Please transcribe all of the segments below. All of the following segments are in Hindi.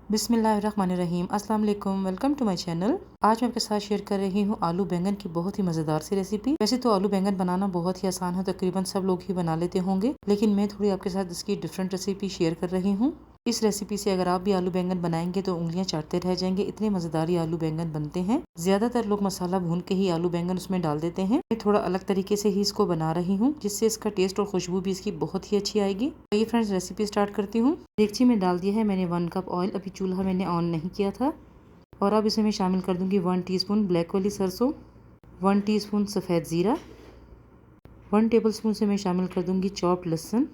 बिस्मिल्लाहिर्रहमानिर्रहीम। अस्सलाम वालेकुम, वेलकम टू माय चैनल। आज मैं आपके साथ शेयर कर रही हूँ आलू बैंगन की बहुत ही मज़ेदार सी रेसिपी। वैसे तो आलू बैंगन बनाना बहुत ही आसान है, तकरीबन सब लोग ही बना लेते होंगे, लेकिन मैं थोड़ी आपके साथ इसकी डिफरेंट रेसिपी शेयर कर रही हूँ। इस रेसिपी से अगर आप भी आलू बैंगन बनाएंगे तो उंगलियां चाटते रह जाएंगे, इतने मज़ेदार ये आलू बैंगन बनते हैं। ज्यादातर लोग मसाला भून के ही आलू बैंगन उसमें डाल देते हैं। मैं थोड़ा अलग तरीके से ही इसको बना रही हूँ, जिससे इसका टेस्ट और खुशबू भी इसकी बहुत ही अच्छी आएगी। तो ये फ्रेंड्स रेसिपी स्टार्ट करती हूँ। देगची में डाल दिया है मैंने 1 कप ऑयल। अभी चूल्हा मैंने ऑन नहीं किया था। और अब इसमें मैं शामिल कर दूंगी 1 टीस्पून ब्लैक वाली सरसों, 1 टीस्पून सफ़ेद ज़ीरा, 1 टेबलस्पून से मैं शामिल कर दूंगी चॉप्ड लहसुन,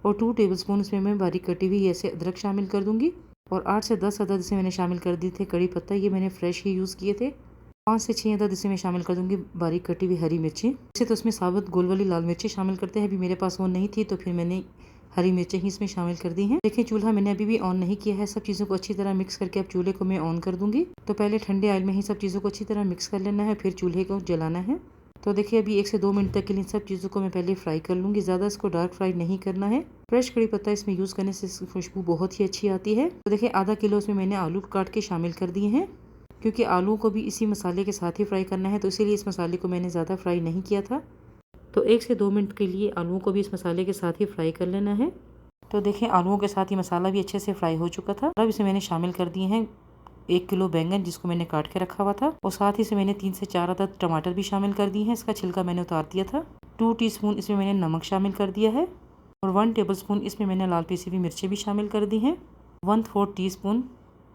और 2 टेबलस्पून इसमें मैं बारीक कटी हुई ऐसे अदरक शामिल कर दूंगी। और 8 से 10 अदद इसे मैंने शामिल कर दिए थे कड़ी पत्ता, ये मैंने फ्रेश ही यूज़ किए थे। 5 से 6 अदद इसे मैं शामिल कर दूंगी बारीक कटी हुई हरी मिर्ची। वैसे तो इसमें साबुत गोल वाली लाल मिर्ची शामिल करते हैं, अभी मेरे पास वो नहीं थी तो फिर मैंने हरी मिर्चें ही इसमें शामिल कर दी हैं। देखिए चूल्हा मैंने अभी भी ऑन नहीं किया है। सब चीज़ों को अच्छी तरह मिक्स करके अब चूल्हे को मैं ऑन कर दूंगी। तो पहले ठंडे ऑयल में ही सब चीज़ों को अच्छी तरह मिक्स कर लेना है, फिर चूल्हे को जलाना है। तो देखिए अभी 1 से 2 मिनट तक के लिए सब चीज़ों को मैं पहले फ्राई कर लूँगी। ज़्यादा इसको डार्क फ्राई नहीं करना है। फ्रेश कड़ी पत्ता इसमें यूज़ करने से इसकी खुशबू बहुत ही अच्छी आती है। तो देखिए आधा किलो इसमें मैंने आलू काट के शामिल कर दिए हैं, क्योंकि आलू को भी इसी मसाले के साथ ही फ्राई करना है, तो इसीलिए इस मसाले को मैंने ज़्यादा फ्राई नहीं किया था। तो 1 से 2 मिनट के लिए आलूओं को भी इस मसाले के साथ ही फ्राई कर लेना है। तो देखिए आलूओं के साथ ही मसाला भी अच्छे से फ्राई हो चुका था। अब इसे मैंने शामिल कर दिए हैं 1 किलो बैंगन, जिसको मैंने काट के रखा हुआ था, और साथ ही से मैंने 3 से 4 अदद टमाटर भी शामिल कर दिए हैं। इसका छिलका मैंने उतार दिया था। 2 टीस्पून इसमें मैंने नमक शामिल कर दिया है, और 1 टेबलस्पून इसमें मैंने लाल पिसी हुई मिर्चें भी शामिल कर दी हैं। 1/4 टीस्पून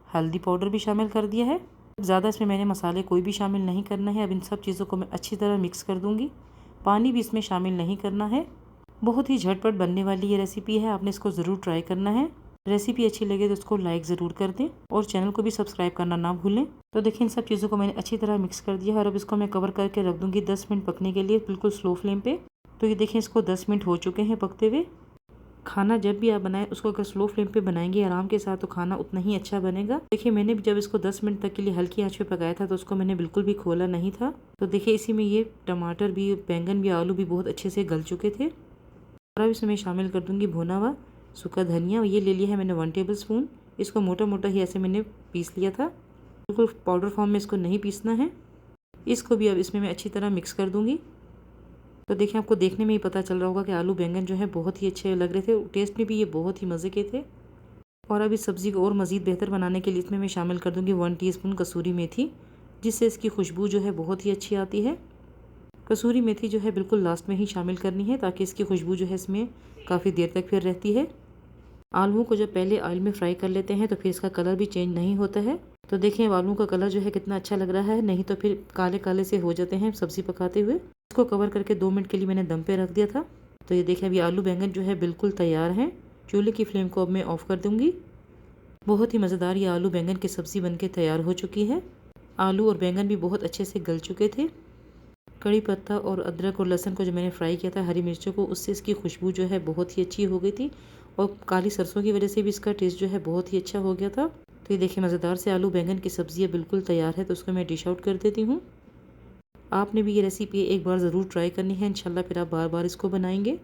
हल्दी पाउडर भी शामिल कर दिया है। ज़्यादा इसमें मैंने मसाले कोई भी शामिल नहीं करना है। अब इन सब चीज़ों को मैं अच्छी तरह मिक्स कर दूँगी। पानी भी इसमें शामिल नहीं करना है। बहुत ही झटपट बनने वाली ये रेसिपी है, आपने इसको ज़रूर ट्राई करना है। रेसिपी अच्छी लगे तो उसको लाइक ज़रूर कर दें, और चैनल को भी सब्सक्राइब करना ना भूलें। तो देखिए इन सब चीज़ों को मैंने अच्छी तरह मिक्स कर दिया है, और अब इसको मैं कवर करके रख दूँगी 10 मिनट पकने के लिए, बिल्कुल स्लो फ्लेम पे। तो ये देखिए इसको 10 मिनट हो चुके हैं पकते हुए। खाना जब भी आप बनाएं उसको अगर स्लो फ्लेम पे बनाएंगे आराम के साथ, तो खाना उतना ही अच्छा बनेगा। देखिए मैंने भी जब इसको 10 मिनट तक के लिए हल्की आंच पे पकाया था, तो उसको मैंने बिल्कुल भी खोला नहीं था। तो देखिए इसी में ये टमाटर भी, बैंगन भी, आलू भी बहुत अच्छे से गल चुके थे। और अब इसमें मैं शामिल कर दूंगी भुना हुआ सूखा धनिया। ये ले लिया है मैंने 1 टेबलस्पून। इसको मोटा मोटा ही ऐसे मैंने पीस लिया था, बिल्कुल पाउडर फॉर्म में इसको नहीं पीसना है। इसको भी अब इसमें मैं अच्छी तरह मिक्स कर दूंगी। तो देखिए आपको देखने में ही पता चल रहा होगा कि आलू बैंगन जो है बहुत ही अच्छे लग रहे थे, टेस्ट में भी ये बहुत ही मज़े के थे। और अब इस सब्ज़ी को और मज़ीद बेहतर बनाने के लिए इसमें मैं शामिल कर दूंगी 1 टीस्पून कसूरी मेथी, जिससे इसकी खुशबू जो है बहुत ही अच्छी आती है। कसूरी मेथी जो है बिल्कुल लास्ट में ही शामिल करनी है, ताकि इसकी खुशबू जो है इसमें काफ़ी देर तक फिर रहती है। आलूओं को जब पहले ऑयल में फ्राई कर लेते हैं तो फिर इसका कलर भी चेंज नहीं होता है। तो देखिए आलूओं का कलर जो है कितना अच्छा लग रहा है, नहीं तो फिर काले काले से हो जाते हैं सब्ज़ी पकाते हुए। इसको कवर करके 2 मिनट के लिए मैंने दम पे रख दिया था। तो ये देखिए अभी आलू बैंगन जो है बिल्कुल तैयार हैं। चूल्हे की फ्लेम को अब मैं ऑफ़ कर दूँगी। बहुत ही मज़ेदार ये आलू बैंगन की सब्ज़ी बनके तैयार हो चुकी है। आलू और बैंगन भी बहुत अच्छे से गल चुके थे। कड़ी पत्ता और अदरक और लहसुन को जो मैंने फ्राई किया था, हरी मिर्चों को, उससे इसकी खुशबू जो है बहुत ही अच्छी हो गई थी, और काली सरसों की वजह से भी इसका टेस्ट जो है बहुत ही अच्छा हो गया था। तो ये देखिए मज़ेदार से आलू बैंगन की सब्ज़ी बिल्कुल तैयार है। तो उसको मैं डिश आउट कर देती हूँ। आपने भी ये रेसिपी एक बार ज़रूर ट्राई करनी है, इंशाल्लाह फिर आप बार बार इसको बनाएंगे।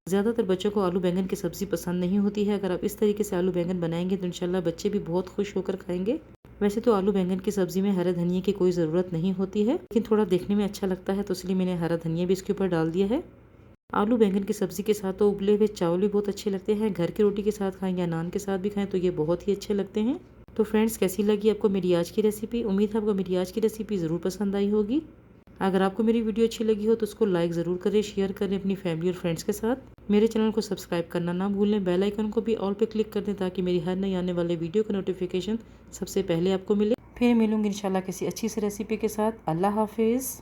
ज़्यादातर बच्चों को आलू बैंगन की सब्ज़ी पसंद नहीं होती है। अगर आप इस तरीके से आलू बैंगन बनाएंगे तो इंशाल्लाह बच्चे भी बहुत खुश होकर खाएंगे। वैसे तो आलू बैंगन की सब्ज़ी में हरा धनिया की कोई ज़रूरत नहीं होती है, लेकिन थोड़ा देखने में अच्छा लगता है, तो इसलिए मैंने हरा धनिया भी इसके ऊपर डाल दिया है। आलू बैंगन की सब्ज़ी के साथ तो उबले हुए चावल भी बहुत अच्छे लगते हैं। घर की रोटी के साथ खाएं या नान के साथ भी खाएं तो ये बहुत ही अच्छे लगते हैं। तो फ्रेंड्स कैसी लगी आपको मेरी आज की रेसिपी? उम्मीद है आपको मेरी आज की रेसिपी ज़रूर पसंद आई होगी। अगर आपको मेरी वीडियो अच्छी लगी हो तो उसको लाइक ज़रूर करें, शेयर करें अपनी फैमिली और फ्रेंड्स के साथ। मेरे चैनल को सब्सक्राइब करना ना भूलें। बेल आइकन को भी ऑल पे क्लिक कर दें, ताकि मेरी हर नई आने वाले वीडियो का नोटिफिकेशन सबसे पहले आपको मिले। फिर मिलूंगी इंशाल्लाह किसी अच्छी सी रेसिपी के साथ। अल्लाह हाफिज़।